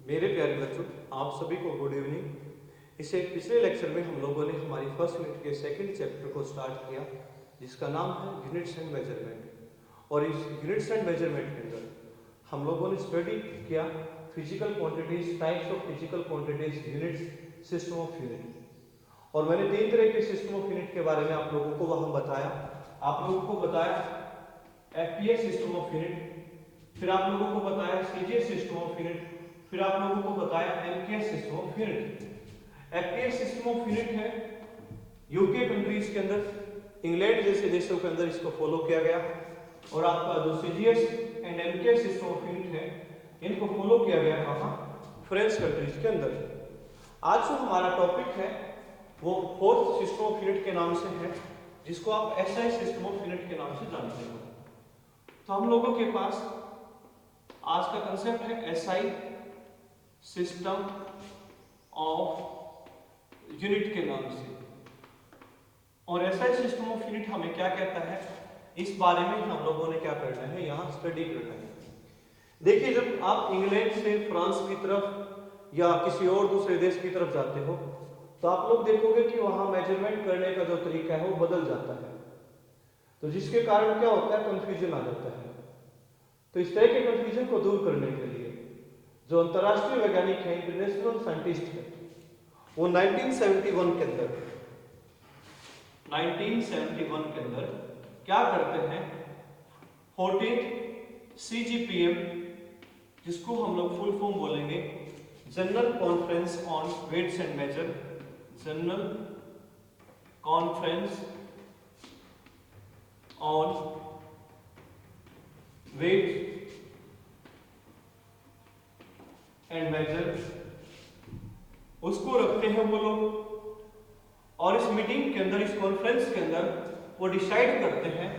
मेरे प्यारे बच्चों, आप सभी को गुड इवनिंग। इससे पिछले लेक्चर में हम लोगों ने हमारी फर्स्ट यूनिट के सेकंड चैप्टर को स्टार्ट किया, जिसका नाम है यूनिट्स एंड मेजरमेंट। और इस यूनिट्स एंड मेजरमेंट के अंदर हम लोगों ने स्टडी किया physical quantities, types of physical quantities, units, system of unit. और मैंने 3 तरह के सिस्टम ऑफ यूनिट के बारे में आप लोगों को वहां बताया। आप लोगों को बताया एफपीएस सिस्टम ऑफ यूनिट, फिर आप लोगों को बताया सीजीएस सिस्टम ऑफ यूनिट, फिर आप लोगों को बताया MKS system of unit. FPS system of unit है यूके कंट्रीज के अंदर, इंग्लैंड जैसे देशों के अंदर इसको फॉलो किया गया। और आपका जो CGS and MKS system of unit है, इनको फॉलो किया गया कहां? फ्रेंच कंट्रीज के अंदर। आज जो हमारा टॉपिक है वो फोर्थ सिस्टम ऑफ यूनिट के नाम से है, जिसको आप एसआई सिस्टम ऑफ यूनिट के नाम से जानते हो। तो हम लोगों के पास आज का कंसेप्ट है एसआई सिस्टम ऑफ यूनिट के नाम से। और एसआई सिस्टम ऑफ यूनिट हमें क्या कहता है, इस बारे में हम लोगों ने क्या करना है, यहां स्टडी करना है। देखिए, जब आप इंग्लैंड से फ्रांस की तरफ या किसी और दूसरे देश की तरफ जाते हो तो आप लोग देखोगे कि वहां मेजरमेंट करने का जो तरीका है वो बदल जाता है। तो जिसके कारण क्या होता है, कंफ्यूजन आ जाता है। तो इस तरह के कंफ्यूजन को दूर करने के लिए जो अंतरराष्ट्रीय वैज्ञानिक है, इंटरनेशनल साइंटिस्ट है, वो 1971 के अंदर क्या करते हैं, 14 CGPM, जिसको हम लोग फुल फॉर्म बोलेंगे general conference on weights and measure, general conference on weight and measure, उसको रखते हैं वो लोग। और इस मीटिंग के अंदर, इस कॉन्फ्रेंस के अंदर वो डिसाइड करते हैं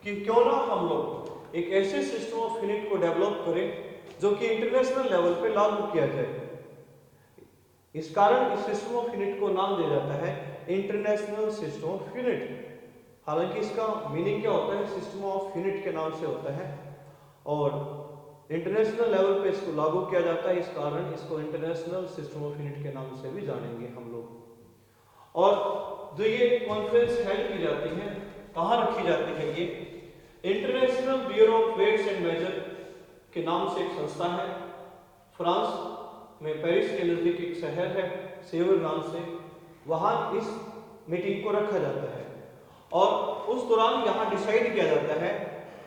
कि क्यों ना हम लोग एक ऐसे सिस्टम ऑफ यूनिट को डेवलप करें जो कि इंटरनेशनल लेवल पे लागू किया जाए। इस कारण इस सिस्टम ऑफ यूनिट को नाम दिया जाता है इंटरनेशनल सिस्टम ऑफ यूनिट। हालांकि इसका मीनिंग क्या होता है, सिस्टम ऑफ यूनिट के नाम से होता है और इंटरनेशनल लेवल पे इसको लागू किया जाता है, इस कारण इसको इंटरनेशनल सिस्टम ऑफ यूनिट के नाम से भी जानेंगे हम लोग। और जो ये कॉन्फ्रेंस हेल्ड की जाती है, कहाँ रखी जाती है, ये international bureau of weights and measure के नाम से एक संस्था है। फ्रांस में पेरिस के नजदीक एक शहर है सेवर नाम से, वहां इस मीटिंग को रखा जाता है। और उस दौरान यहाँ डिसाइड किया जाता है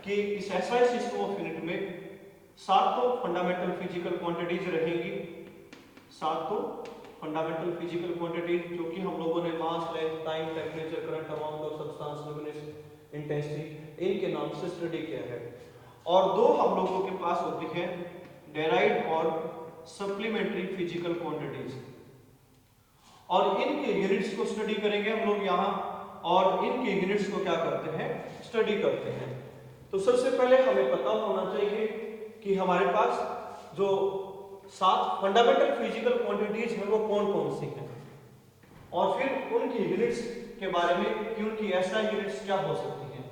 कि इस एसआई सिस्टम ऑफ यूनिट में 7 तो फंडामेंटल फिजिकल क्वांटिटीज रहेंगी, 7 तो फंडामेंटल फिजिकल क्वांटिटीज, जो कि हम लोगों ने mass, length, time, temperature, current, amount of substance, luminous, intensity, इनके नाम से स्टडी किया है। और 2 हम लोगों के पास होती है डेराइव्ड और सप्लीमेंट्री फिजिकल क्वांटिटीज। और इनके यूनिट्स को स्टडी करेंगे हम लोग यहाँ, और इनके यूनिट्स को क्या करते हैं, स्टडी करते हैं। तो सबसे पहले हमें पता होना चाहिए कि हमारे पास जो 7 फंडामेंटल फिजिकल क्वांटिटीज हैं वो कौन कौन सी हैं, और फिर उनकी यूनिट्स के बारे में कि उनकी एसआई यूनिट्स क्या हो सकती हैं।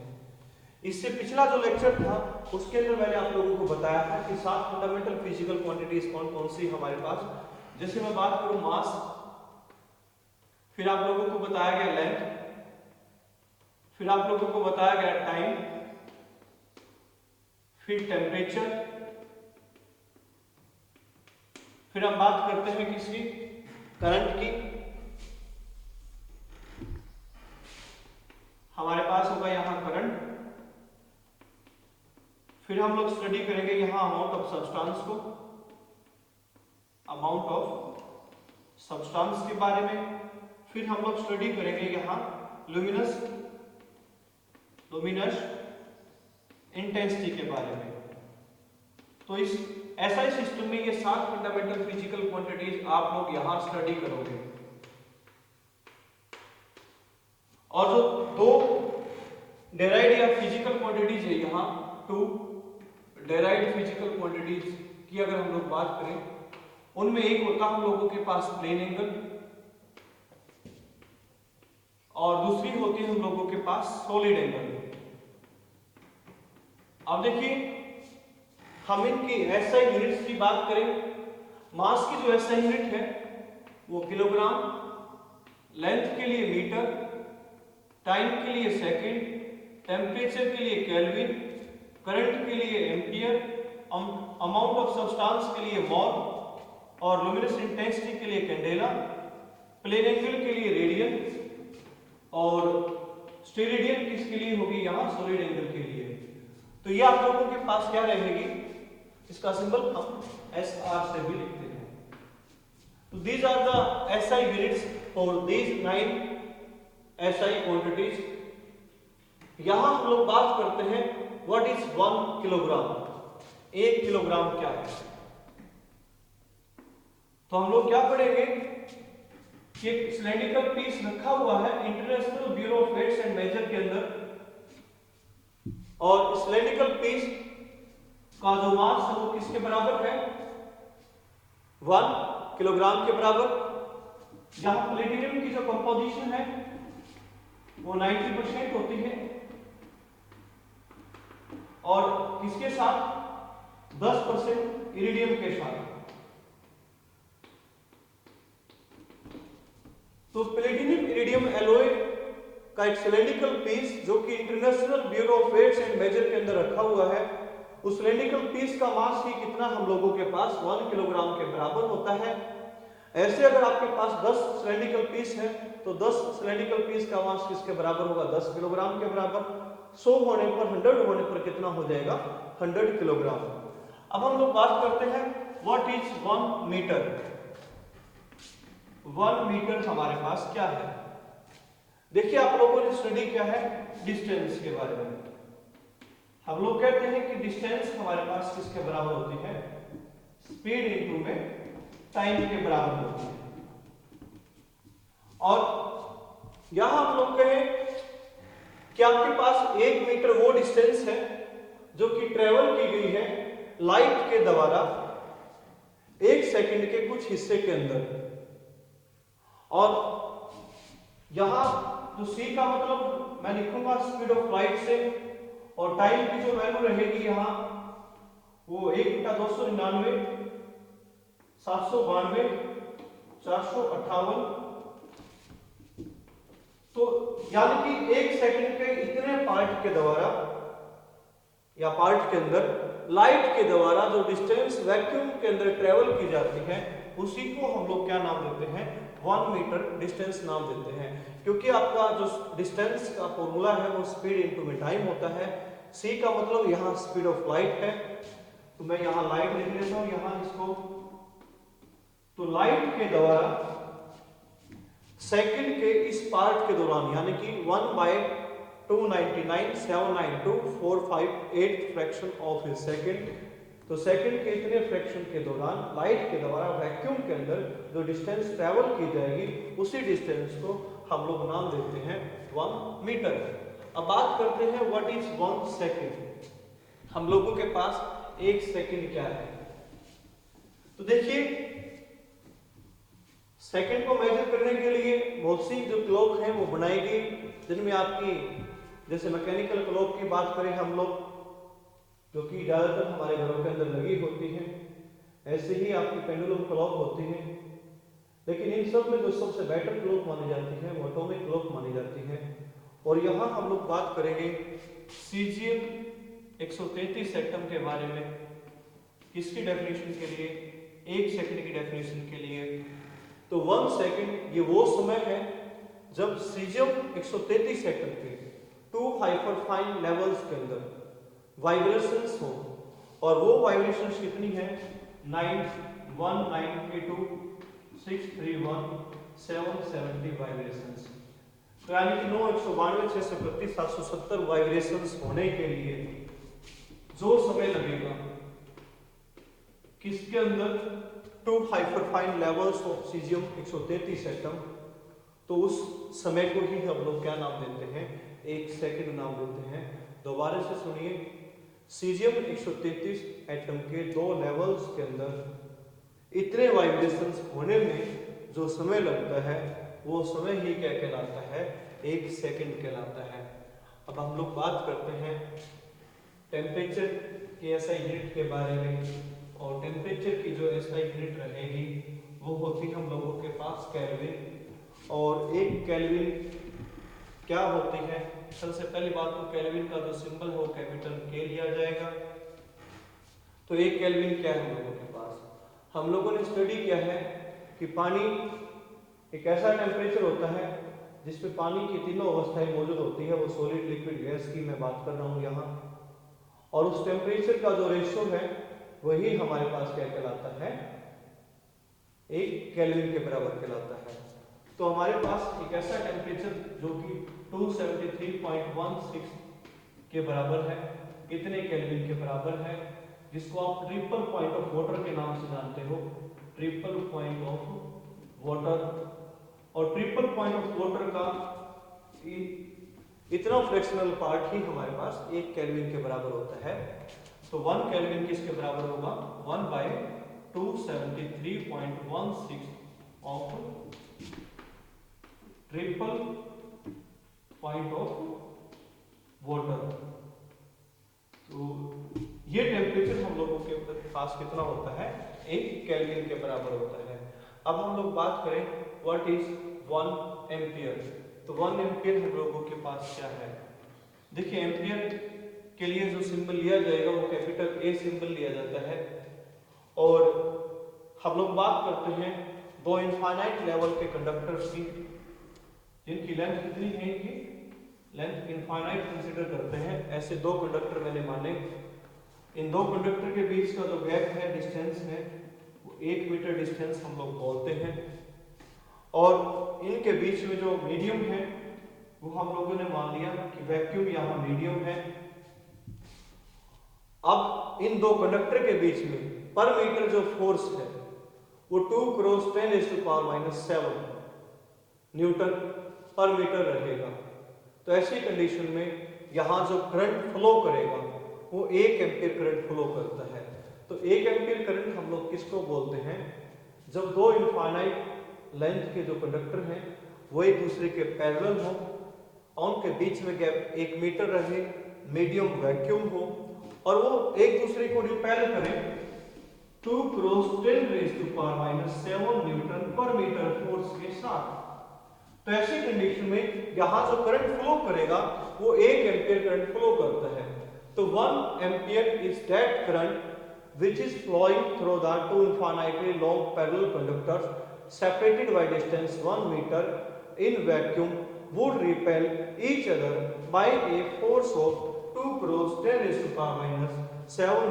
इससे पिछला जो लेक्चर था उसके अंदर मैंने आप लोगों को बताया था कि 7 फंडामेंटल फिजिकल क्वांटिटीज कौन कौन सी हमारे पास। जैसे मैं बात करूं मास, फिर आप लोगों को बताया गया लेंथ, फिर आप लोगों को बताया गया टाइम, फिर टेम्परेचर, फिर हम बात करते हैं किसकी, करंट की। हमारे पास होगा यहां करंट। फिर हम लोग स्टडी करेंगे यहां अमाउंट ऑफ सब्सटेंस को, अमाउंट ऑफ सब्सटेंस के बारे में। फिर हम लोग स्टडी करेंगे यहां लुमिनस इंटेंसिटी के बारे में। तो इस एसआई सिस्टम में ये 7 फंडामेंटल फिजिकल क्वांटिटीज आप लोग यहां स्टडी करोगे। और जो 2 डेराइव्ड या फिजिकल क्वांटिटीज है यहां, 2 डेराइव्ड फिजिकल क्वांटिटीज की अगर हम लोग बात करें, उनमें एक होता हम लोगों के पास प्लेन एंगल, और दूसरी होती है हम लोगों के पास सॉलिड एंगल। अब देखिए, हम इनकी एसआई यूनिट्स की बात करें मास की जो एसआई यूनिट है वो किलोग्राम, लेंथ के लिए मीटर, टाइम के लिए सेकंड, टेम्परेचर के लिए केल्विन, करंट के लिए एम्पियर, अमाउंट ऑफ सब्सटेंस के लिए मोल और लुमिनस इंटेंसिटी के लिए कैंडेला, प्लेन एंगल के लिए रेडियन और स्टेरेडियन किसके लिए होगी यहाँ सॉलिड एंगल के लिए। तो ये आप लोगों के पास क्या रहेगी, इसका सिंबल हम SR से भी लिखते हैं। तो these are the SI units for these 9 SI quantities। यहां हम लोग बात करते हैं what is 1 किलोग्राम, 1 किलोग्राम क्या है। तो हम लोग क्या पढ़ेंगे कि एक सिलेंड्रिकल पीस रखा हुआ है international bureau of weights and measure के अंदर, और सिलेंड्रिकल पीस का जो मास है वो किसके बराबर है, 1 किलोग्राम के बराबर। जहां प्लेटिनम की जो कंपोजिशन है वो 90% होती है और किसके साथ 10% इरिडियम के साथ। तो प्लेटिनम इरिडियम एलॉय का एक सिलेंड्रिकल पीस जो कि international bureau of weights and measure के अंदर रखा हुआ है, उस सिलेंड्रिकल पीस का मास ही कितना हम लोगों के पास 1 किलोग्राम के बराबर होता है। ऐसे अगर आपके पास 10 सिलेंड्रिकल पीस है तो 10 सिलेंड्रिकल पीस का मास किसके बराबर होगा, 10 किलोग्राम के बराबर। 100 होने पर 100 होने पर कितना हो जाएगा, 100 किलोग्राम। अब हम लोग बात करते हैं व्हाट इज 1 मीटर। 1 मीटर हमारे पास क्या है, देखिए आप लोगों ने स्टडी किया है डिस्टेंस के बारे में। हम लोग कहते हैं कि डिस्टेंस हमारे पास किसके बराबर होती है, स्पीड इनटू में टाइम के बराबर होती है। और यहां हम लोग कहें कि आपके पास 1 मीटर वो डिस्टेंस है जो कि ट्रेवल की गई है लाइट के द्वारा 1 सेकंड के कुछ हिस्से के अंदर। और यहां जो c का मतलब मैं लिखूंगा स्पीड ऑफ लाइट से, और टाइम की जो वैल्यू रहेगी यहां वो 1/299, 792, 458। तो यानी कि 1 सेकंड के इतने पार्ट के द्वारा या पार्ट के अंदर लाइट के द्वारा जो डिस्टेंस वैक्यूम के अंदर ट्रेवल की जाती है उसी को हम लोग क्या नाम देते हैं, 1 मीटर डिस्टेंस नाम देते हैं। क्योंकि आपका जो डिस्टेंस का फॉर्मूला है वो स्पीड इनटू में टाइम होता है। c का मतलब यहाँ स्पीड ऑफ लाइट है, तो मैं यहाँ लाइट लिख लेता हूँ यहाँ इसको। तो लाइट के द्वारा सेकंड के इस पार्ट के दौरान यानी कि 1/299,792,458 फ्रैक्शन ऑफ ए सेकंड, तो सेकंड के इतने फ्रैक्शन के दौरान लाइट के द्वारा वैक्यूम के अंदर जो डिस्टेंस ट्रेवल की जाएगी उसी डिस्टेंस को हम लोग नाम देते हैं 1 मीटर। अब बात करते हैं व्हाट इज 1 सेकंड। हम लोगों के पास 1 सेकंड क्या है, तो देखिए सेकंड को मेजर करने के लिए बहुत सी जो क्लॉक हैं वो बनाएगी, जिनमें आपकी जैसे मैकेनिकल क्लॉक की बात करें हम लोग, जो कि ज्यादातर हमारे घरों के अंदर लगी होती है, ऐसे ही आपकी पेंडुलम क्लॉक होती है। लेकिन इन सब में जो सबसे बेटर क्लॉक मानी जाती है वो एटॉमिक क्लॉक मानी जाती है। और यहाँ हम लोग बात करेंगे सीजियम 133 एटम के बारे में। किसकी डेफिनेशन के लिए, 1 सेकंड की डेफिनेशन के लिए। तो 1 सेकंड ये वो समय है जब सीजियम 133 एटम के 2 हाइपरफाइन लेवल्स के अंदर वाइब्रेशंस हो, और वो वाइब्रेशंस कितनी है 91982 631 770 वाइब्रेशंस। तो यानी कि 9 192 631 770 वाइब्रेशंस होने के लिए जो समय लगेगा किसके अंदर 2 hyperfine levels of caesium 133 atom, तो उस समय को ही हम लोग क्या नाम देते हैं, 1 सेकंड नाम देते हैं। दोबारा से सुनिए, सीजियम 133 एटम के 2 लेवल्स के अंदर इतने वाइब्रेशंस होने में जो समय लगता है वो समय ही क्या कहलाता है, 1 सेकंड कहलाता है। अब हम लोग बात करते हैं टेम्परेचर की SI यूनिट के बारे में, और टेम्परेचर की जो एसआई यूनिट रहेगी वो होती है हम लोगों के पास केल्विन। और एक केल्विन क्या होती है, सबसे पहली बात तो केल्विन का जो सिंबल है वो कैपिटल के लिया जाएगा। तो एक केल्विन क्या है हम लोगों के पास, हम लोगों ने स्टडी किया है कि पानी एक ऐसा टेम्परेचर होता है जिसमें पानी की तीनों अवस्थाएं मौजूद होती है, वो सॉलिड लिक्विड गैस की मैं बात कर रहा हूँ यहाँ। और उस टेम्परेचर का जो रेशियो है वही हमारे पास क्या कहलाता है, एक केल्विन के बराबर कहलाता है। तो हमारे पास एक ऐसा टेम्परेचर जो कि 273.16 के बराबर है, कितने केल्विन के बराबर है, जिसको आप ट्रिपल पॉइंट ऑफ वाटर के नाम से जानते हो, ट्रिपल पॉइंट ऑफ वाटर। और ट्रिपल पॉइंट ऑफ वाटर का इतना फ्रैक्शनल पार्ट ही हमारे पास एक केल्विन के बराबर होता है। तो 1 केल्विन किसके बराबर होगा, 1/273.16 of triple point of water. तो ये टेम्परेचर हम लोगों के पास कितना होता है, 1 केल्विन के बराबर होता है। अब हम लोग बात करें व्हाट इज 1 एम्पियर। तो 1 एम्पियर हम लोगों के पास क्या है, देखिए एम्पियर के लिए जो सिंबल लिया जाएगा वो कैपिटल ए सिंबल लिया जाता है। और हम लोग बात करते हैं दो इनफाइनाइट लेवल के कंडक्टर्स की, जिनकी लेंथ कितनी है, इनकी लेंथ इनफाइनाइट कंसीडर करते हैं। ऐसे दो कंडक्टर मैंने माने, इन दो कंडक्टर के बीच का जो गैप है, डिस्टेंस है, वो 1 मीटर डिस्टेंस हम लोग बोलते हैं। और इनके बीच में जो मीडियम है वो हम लोगों ने मान लिया कि वैक्यूम यहाँ मीडियम है। अब इन दो कंडक्टर के बीच में पर मीटर जो फोर्स है वो 2 × 10⁻⁷ न्यूटन पर मीटर रहेगा। तो ऐसी कंडीशन में यहाँ जो करंट फ्लो करेगा वो 1 एम्पीयर करंट फ्लो करता है। तो 1 एम्पीयर करंट हम लोग किसको बोलते हैं, जब दो इनफाइनाइट लेंथ के जो कंडक्टर हैं वो एक दूसरे के पैरेलल हो, उनके बीच में गैप 1 मीटर रहे, मीडियम वैक्यूम हो और वो एक दूसरे को रिपेल करें 2 × 10⁻⁷ न्यूटन पर मीटर फोर्स के साथ। तो ऐसी कंडीशन में यहां जो करंट फ्लो करेगा वो 1 एम्पीयर करंट फ्लो करता है। तो 1 ampere is that current which is flowing through the two infinitely long parallel conductors separated by distance 1 meter in vacuum would repel each other by a force of 2 × 10⁻⁷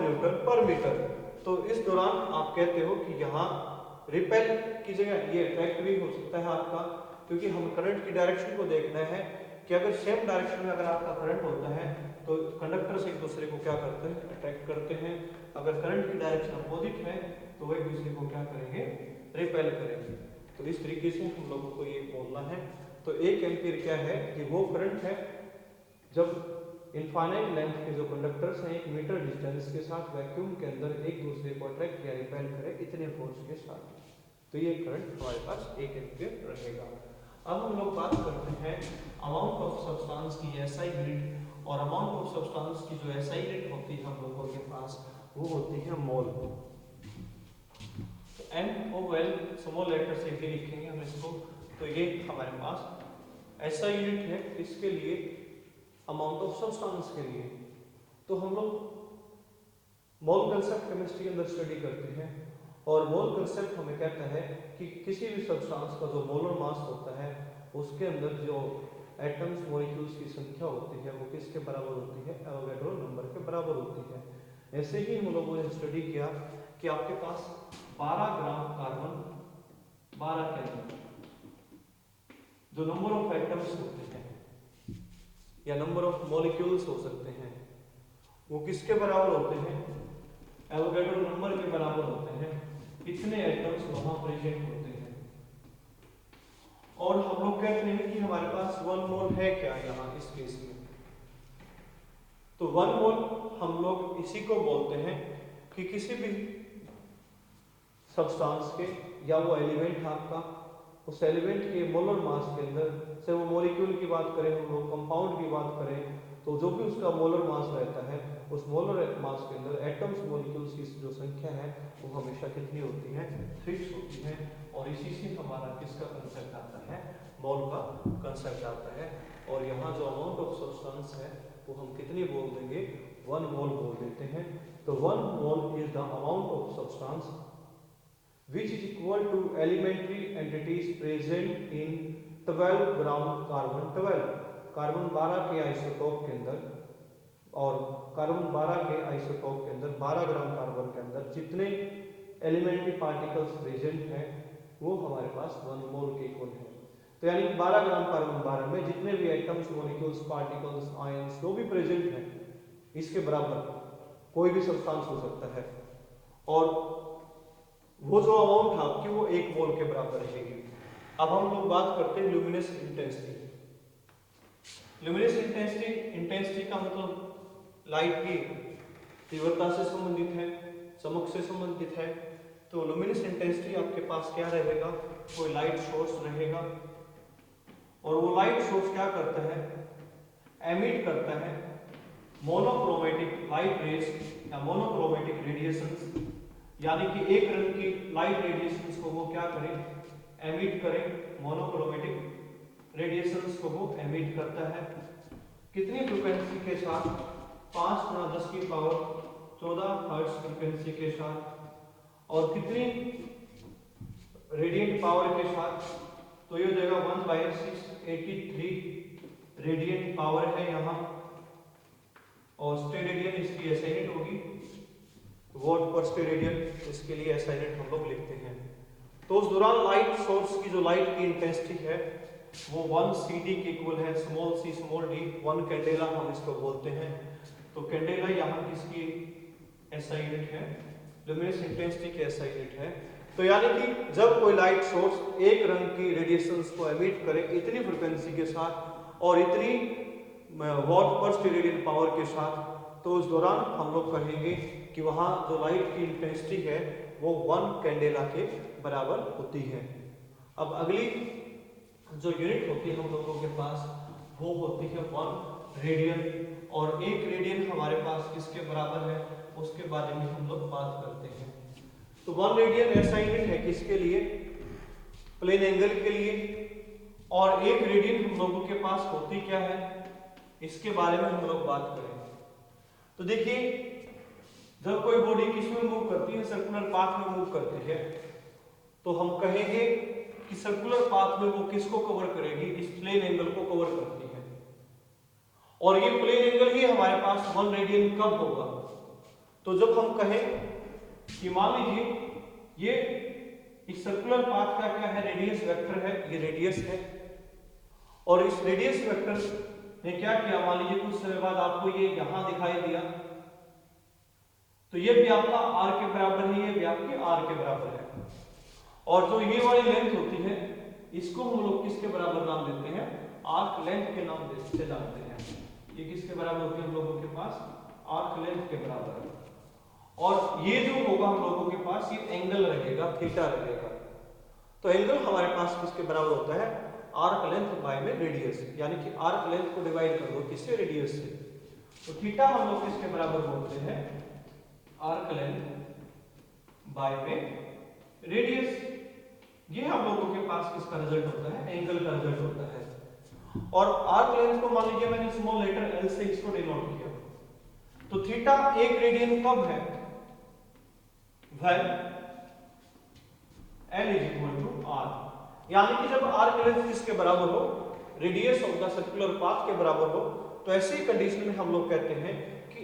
Newton पर metre. तो इस दौरान आप कहते हो कि यहाँ रिपेल की जगह ये अट्रैक्ट भी हो सकता है आपका, क्योंकि हम करंट की डायरेक्शन को देखना है कि अगर सेम डायरेक्शन में अगर आपका करंट होता है तो कंडक्टर्स एक दूसरे को क्या करते हैं, अट्रैक्ट करते हैं। अगर करंट की डायरेक्शन अपोजिट है तो वो एक दूसरे को क्या करेंगे, रिपेल करेंगे। तो इस तरीके से हम लोगों को ये बोलना है। तो 1 एम्पीयर क्या है कि वो करंट है जब इनफाइनाइट लेंथ के जो कंडक्टर्स हैं 1 मीटर डिस्टेंस के साथ वैक्यूम के अंदर एक दूसरे को अट्रैक्ट या रिपेल करे इतने फोर्स के साथ, तो ये करंट हमारे पास 1 एम्पीयर रहेगा। अब हम लोग बात करते हैं अमाउंट ऑफ सब्सटेंस की एसआई यूनिट। और अमाउंट ऑफ सब्सटेंस की जो एसआई यूनिट होती है हम लोगों के पास वो होती है मोल। MOL स्मॉल लेटर से भी लिखेंगे हम इसको। तो ये हमारे पास एसआई यूनिट है इसके लिए, अमाउंट ऑफ सब्सटेंस के लिए। तो हम लोग मोल कंसेप्ट केमिस्ट्री के अंदर स्टडी करते हैं और मोल कंसेप्ट हमें कहता है कि किसी भी सब्सटेंस का जो मोलर मास होता है उसके अंदर जो एटम्स मॉलिक्यूल्स की संख्या होती है वो किसके बराबर होती है, एवोगैड्रो नंबर के बराबर होती है। ऐसे ही हम लोगों ने स्टडी किया कि आपके पास 12 ग्राम कार्बन 12 के अंदर जो नंबर ऑफ एटम्स होते हैं या नंबर ऑफ मॉलिक्यूल्स हो सकते हैं वो किसके बराबर होते हैं, एवोगैड्रो नंबर के बराबर होते हैं। इतने एटम्स वहां प्रेजेंट होते हैं। और हम लोग कहते हैं कि हमारे पास 1 मोल है क्या यहाँ इस केस में। तो 1 मोल हम लोग इसी को बोलते हैं कि किसी भी सब्सटेंस के या वो एलिमेंट आपका उस एलिमेंट के मोलर मास के अंदर से वो मॉलिक्यूल की बात करें, हम लोग कंपाउंड की बात करें, तो जो भी उसका मोलर मास रहता है उस मोलर मास के अंदर एटम्स मॉलिक्यूल्स की जो संख्या है वो हमेशा कितनी होती है, फिक्स होती है। और इसी से हमारा किसका कंसेप्ट आता है, मोल का कंसेप्ट आता है। और यहाँ जो अमाउंट ऑफ सब्सटेंस है वो हम कितनी बोल देंगे, 1 मोल बोल देते हैं। तो 1 mole is the amount of substance which is equal to elementary entities present in 12 gram carbon 12 carbon 12 के आइसोटोप के अंदर और कार्बन 12 के आइसोटोप के अंदर 12 ग्राम कार्बन के अंदर जितने एलिमेंट्री पार्टिकल्स प्रेजेंट हैं वो हमारे पास 1 मोल के इक्वल है। तो यानी 12 ग्राम कार्बन 12 में जितने भी एटम्स मॉलिक्यूल्स पार्टिकल्स आयंस जो भी प्रेजेंट हैं इसके बराबर कोई भी सब्सटेंस हो सकता है। और वो जो अमाउंट है आपकी वो 1 मोल के बराबर रहेगी। अब हम लोग बात करते हैं ल्यूमिनस इंटेंसिटी। ल्यूमिनस इंटेंसिटी का मतलब लाइट की तीव्रता से संबंधित है, चमक से संबंधित है। तो ल्यूमिनस इंटेंसिटी आपके पास क्या रहेगा, कोई लाइट सोर्स रहेगा और वो लाइट सोर्स क्या करता है, एमिट करता है मोनोक्रोमेटिक लाइट रेज या मोनोक्रोमेटिक रेडिएशंस, यानी कि एक रंग की लाइट रेडिएशंस को वो क्या करें, एमिट करें। मोनोक्रोमेटिक रेडिएशंस को वो एमिट करता है कितनी फ्रीक्वेंसी के साथ, 5 × 10⁻14 हर्ट्ज फ्रीक्वेंसी के साथ। और कितनी रेडिएंट पावर के साथ, तो ये हो जाएगा 1/683 रेडिएंट पावर है यहाँ। और स्टेरेडियन इसकी ऐसे यूनिट होगी वॉट पर स्टेरेडियन, इसके लिए ऐसा यूनिट हम लोग लिखते हैं। तो उस दौरान लाइट सोर्स की जो लाइट की इंटेंसिटी है वो 1 CD के इक्वल है, small c small d, 1 candela हम इसको बोलते हैं। तो कैंडेला यहाँ किसकी ऐसा यूनिट है, ल्यूमिनस इंटेंसिटी की ऐसा यूनिट है। तो यानी कि जब कोई लाइट सोर्स एक रंग की रेडिएशंस को एमिट करे इतनी फ्रीक्वेंसी के साथ और इतनी वॉट पर स्टेरेडियन पावर के साथ, तो उस दौरान हम लोग कहेंगे कि वहाँ जो लाइट की इंटेंसिटी है वो 1 कैंडेला के बराबर होती है। अब अगली जो यूनिट होती है हम लोगों के पास वो होती है 1 रेडियन। और 1 रेडियन हमारे पास किसके बराबर है उसके बारे में हम लोग बात करते हैं। तो 1 रेडियन ऐसा यूनिट है किसके लिए, प्लेन एंगल के लिए। और 1 रेडियन हम लोगों के पास होती क्या है इसके बारे में हम लोग बात करें। तो देखिए जब कोई बॉडी किस में मूव करती है, सर्कुलर पाथ में मूव करती है, तो हम कहेंगे कि सर्कुलर पाथ में वो किसको कवर करेगी, इस प्लेन एंगल को कवर करती है। और ये प्लेन एंगल ही हमारे पास 1 रेडियन कब होगा, तो जब हम कहें कि मान लीजिए ये इस सर्कुलर पाथ का क्या है, रेडियस वेक्टर है, ये रेडियस है। और इस रेडियस वेक्टर ने क्या किया, मान लीजिए कुछ समय बाद आपको ये यहां दिखाई दिया, तो ये भी आपका r के बराबर है, ये भी आपके r के बराबर है। और जो ये वाली लेंथ होती है इसको हम लोग किसके बराबर नाम देते हैं, आर्क लेंथ के नाम से जानते हैं। ये किसके बराबर होती है हम लोगों के पास, आर्क लेंथ के बराबर। और ये जो होगा हम लोगों के पास ये एंगल रहेगा, थीटा रहेगा। तो एंगल हमारे पास किसके बराबर होता है, आर्क लेंथ बाय में रेडियस, यानी कि आर्क लेंथ को डिवाइड कर दो किससे, रेडियस से। तो थीटा हम लोग किसके बराबर बोलते हैं, आर्क लेंथ बाय में रेडियस। ये हम लोगों के पास किसका रिजल्ट होता है, एंगल का रिजल्ट होता है। और आर्क लेंथ को मान लीजिए मैंने स्मॉल लेटर l से इसको डिनोट किया, तो थीटा 1 रेडियन कब है, when l = r, यानी कि जब आर्क लेंथ किसके बराबर हो, radius of the circular path के बराबर हो, तो ऐसी कंडीशन में हम लोग कहते हैं कि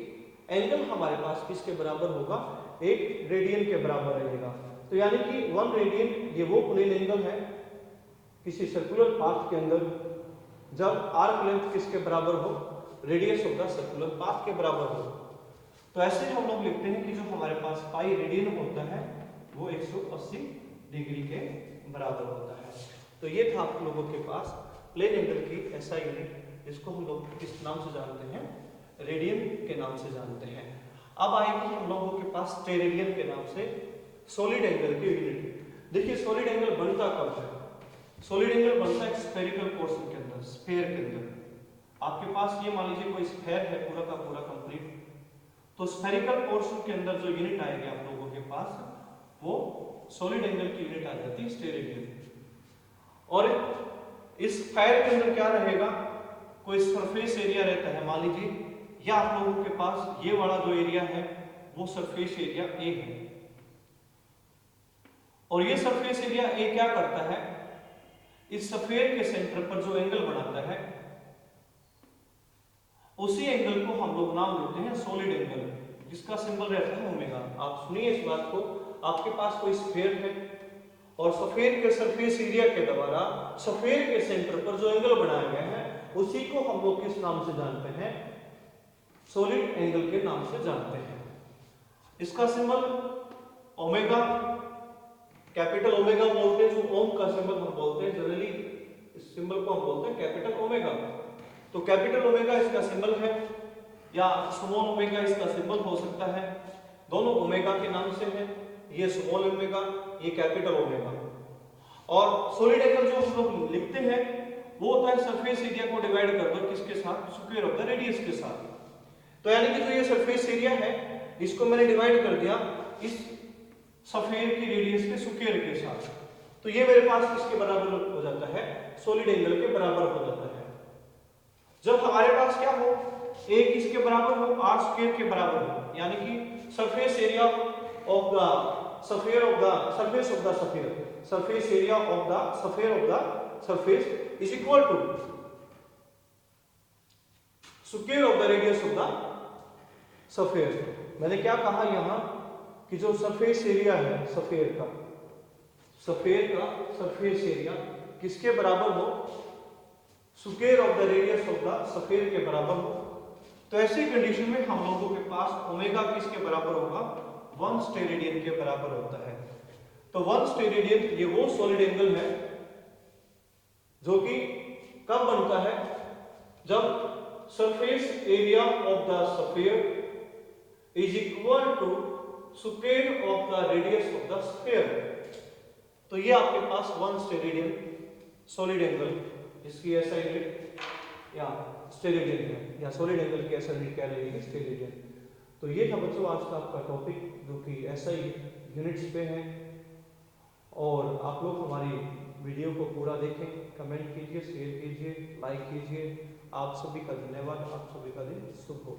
एंगल हमारे पास किसके बराबर होगा, 1 रेडियन के बराबर रहेगा। तो यानी कि 1 रेडियन ये वो प्लेन एंगल है किसी सर्कुलर पाथ के अंदर जब आर्क लेंथ किसके बराबर हो, radius of the circular path के बराबर हो। तो ऐसे हम लोग लिखते हैं कि जो हमारे पास पाई रेडियन होता है वो 180 डिग्री के बराबर होता है। तो ये था आप लोगों के पास प्लेन एंगल की ऐसा यूनिट जिसको हम लोग किस नाम से जानते हैं, रेडियन के नाम से जानते हैं। अब आएगी हम लोगों के पास स्टेरेडियन के नाम से सॉलिड एंगल की यूनिट। देखिए सॉलिड एंगल बनता कब है, सॉलिड एंगल बनता है स्फेरिकल पोर्शन के अंदर, स्फीयर के अंदर। आपके पास ये मान लीजिए कोई स्फेयर है पूरा का पूरा कंप्लीट, तो स्फेरिकल पोर्शन के अंदर जो यूनिट आएगी आप लोगों के पास वो सॉलिड एंगल की यूनिट आ जाती है स्टेरेडियन। और इस स्फेयर के अंदर क्या रहेगा, कोई सरफेस एरिया रहता है, मान लीजिए या आप लोगों के पास ये वाला जो एरिया है वो सरफेस एरिया ए है, और ये सरफेस एरिया ए क्या करता है, इस सफेयर के सेंटर पर जो एंगल बनाता है उसी एंगल को हम लोग नाम देते हैं सॉलिड एंगल, जिसका सिंबल रहता है ओमेगा। आप सुनिए इस बात को, आपके पास कोई स्फेयर है और सफेयर के सरफेस एरिया के द्वारा सफेयर के सेंटर पर जो एंगल बनाया गया है उसी को हम लोग किस नाम से जानते हैं, सॉलिड एंगल के नाम से जानते हैं। इसका सिंबल ओमेगा, कैपिटल ओमेगा बोलते हैं, जो ओम का सिंबल हम बोलते हैं जनरली, इस सिंबल को हम बोलते हैं कैपिटल ओमेगा। तो कैपिटल ओमेगा इसका सिंबल है, या स्मॉल ओमेगा इसका सिंबल हो सकता है, दोनों ओमेगा के नाम से है, ये स्मॉल ओमेगा ये कैपिटल ओमेगा। और सॉलिड एंगल जो हम लोग लिखते हैं वो होता है सरफेस एरिया को डिवाइड कर दो किसके साथ, स्क्वायर ऑफ द रेडियस के साथ। तो यानी कि जो ये सरफेस एरिया है इसको मैंने डिवाइड कर दिया इस सफेयर की रेडियस के स्क्वायर के साथ, तो ये मेरे पास किसके बराबर हो जाता है, सॉलिड एंगल के बराबर हो जाता है। जब हमारे पास क्या हो, ए किसके बराबर हो, आर स्क्वायर के बराबर हो, यानी कि surface area of the sphere of the surface of the sphere, surface area of the sphere of the surface is equal to square of the radius of the sphere. मैंने क्या कहा यहां कि जो सरफेस एरिया है sphere का surface area किसके बराबर हो, square of the radius of the sphere के बराबर हो। तो ऐसी कंडीशन में हम लोगों के पास ओमेगा किसके बराबर होगा, 1 स्टेरेडियन के बराबर होता है। तो 1 स्टेरेडियन ये वो सॉलिड एंगल है जो कि कब बनता है, जब surface area of the sphere is equal to square of the radius of the sphere. तो ये आपके पास 1 स्टेरेडियन सॉलिड एंगल, जिसकी ऐसा यूनिट या स्टेरेडियन है, या सॉलिड एंगल की ऐसा यूनिट क्या लगेगी, स्टेरेडियन। तो ये था बच्चों आज का आपका टॉपिक, जो कि ऐसा ही यूनिट्स पे है। और आप लोग हमारी वीडियो को पूरा देखें, कमेंट कीजिए, शेयर कीजिए, लाइक कीजिए। आप सभी का धन्यवाद, आप सभी का दिन शुभ हो।